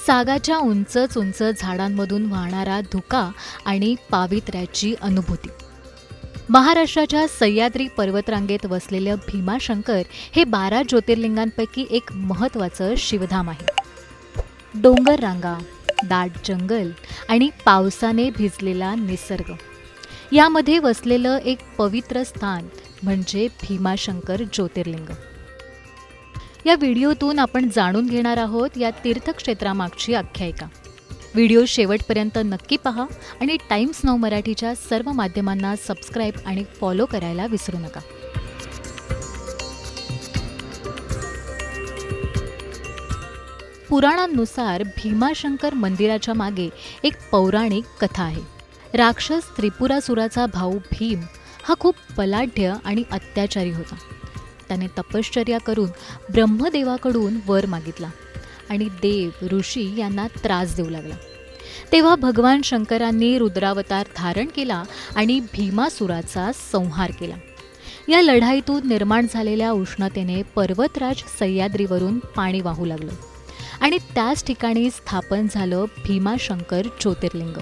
सागाच्या उंच उंच झाडांमधून वाहणारा धुका आणि पावित्र्याची अनुभूती. महाराष्ट्राच्या सह्याद्री पर्वतरांगेत वसलेलं भीमाशंकर हे 12 ज्योतिर्लिंगांपैकी एक महत्त्वाचं शिवधाम आहे. डोंगर रांगा, दाट जंगल आणि पावसाने भिजलेला निसर्ग यामध्ये वसलेलं एक पवित्र स्थान म्हणजे भीमाशंकर ज्योतिर्लिंग. या व्हिडिओतून आपण जाणून घेणार आहोत या तीर्थक्षेत्रामागची आख्यायिका. व्हिडिओ शेवटपर्यंत नक्की पहा आणि टाइम्स नाऊ मराठीच्या सर्व माध्यमांना सबस्क्राईब आणि फॉलो करायला विसरू नका. पुराणांनुसार भीमाशंकर मंदिराच्या मागे एक पौराणिक कथा आहे. राक्षस त्रिपुरासुराचा भाऊ भीम हा खूप बलाढ्य आणि अत्याचारी होता. त्याने तपश्चर्या करून ब्रह्मदेवाकडून वर मागितला आणि देव ऋषी यांना त्रास देऊ लागला. तेव्हा भगवान शंकरांनी रुद्रावतार धारण केला आणि भीमासुराचा संहार केला. या लढाईतून निर्माण झालेल्या उष्णतेने पर्वतराज सह्याद्रीवरून पाणी वाहू लागलं आणि त्याच ठिकाणी स्थापन झालं भीमाशंकर ज्योतिर्लिंग.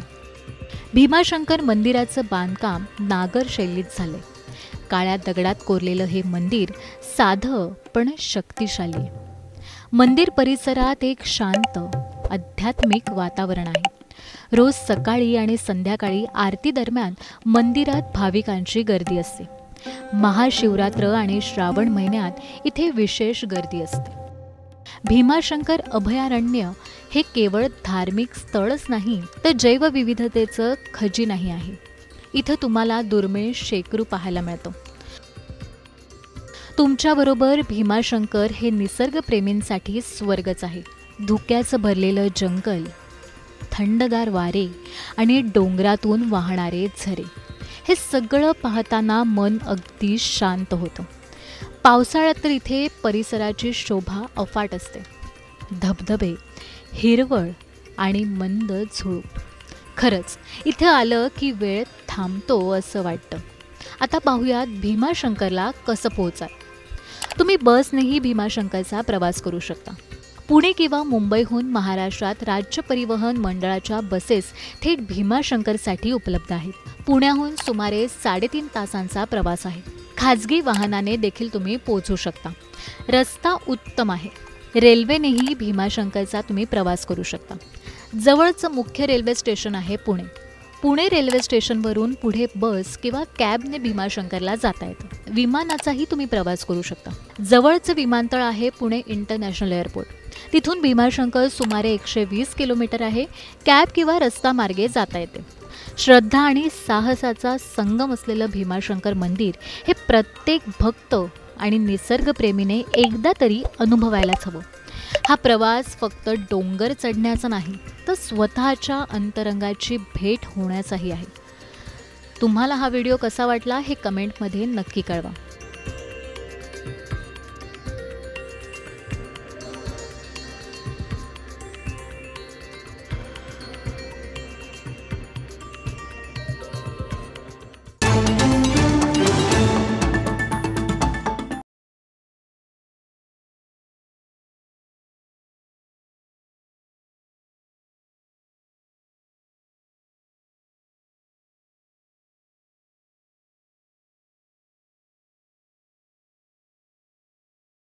भीमाशंकर मंदिराचं बांधकाम नागर शैलीत झालंय. काळ्या दगडात कोरलेलं हे मंदिर साधं पण शक्तिशाली आहे. मंदिर परिसरात एक शांत आध्यात्मिक वातावरण आहे. रोज सकाळी आणि संध्याकाळी आरती दरम्यान मंदिरात भाविकांची गर्दी असते. महाशिवरात्र आणि श्रावण महिन्यात इथे विशेष गर्दी असते. भीमाशंकर अभयारण्य हे केवळ धार्मिक स्थळच नाही तर जैवविविधतेचं खजिनाही आहे. इथं तुम्हाला दुर्मिळ शेकरू पाहायला मिळतो. तुमच्याबरोबर भीमाशंकर हे निसर्गप्रेमींसाठी स्वर्गच आहे. धुक्याचं भरलेलं जंगल, थंडगार वारे आणि डोंगरातून वाहणारे झरे हे सगळं पाहताना मन अगदी शांत होतं. पावसाळ्यात तर इथे परिसराची शोभा अफाट असते. धबधबे, हिरवळ आणि मंद झुळूक. खरंच इथं आलं की वेळ थांबतो असं वाटतं. आता पाहूयात भीमाशंकरला कसं पोहोचाल. तुम्ही बसनेही भीमाशंकरचा प्रवास करू शकता. पुणे किंवा मुंबईहून महाराष्ट्रात राज्य परिवहन मंडळाच्या बसेस थेट भीमाशंकरसाठी उपलब्ध आहेत. पुण्याहून सुमारे 3.5 तासांचा प्रवास आहे. खाजगी वाहनाने देखील तुम्ही पोहोचू शकता. रस्ता उत्तम आहे. रेल्वेनेही भीमाशंकरचा तुम्ही प्रवास करू शकता. जवळचं मुख्य रेल्वे स्टेशन आहे पुणे. पुणे रेल्वे स्टेशनवरून पुढे बस किंवा कॅबने भीमाशंकरला जाता येतं. विमानाचाही तुम्ही प्रवास करू शकता. जवळचं विमानतळ आहे पुणे इंटरनॅशनल एअरपोर्ट. तिथून भीमाशंकर सुमारे 120 किलोमीटर आहे. कॅब किंवा रस्ता मार्गे जाता येते. श्रद्धा आणि साहसाचा संगम असलेलं भीमाशंकर मंदिर हे प्रत्येक भक्त आणि निसर्गप्रेमीने एकदा तरी अनुभवायलाच हवं. हा प्रवास फक्त डोंगर चढण्याचा नाही तर स्वतःच्या अंतरंगाची भेट होण्याचाही आहे. तुम्हाला हा व्हिडिओ कसा वाटला हे कमेंटमध्ये नक्की कळवा.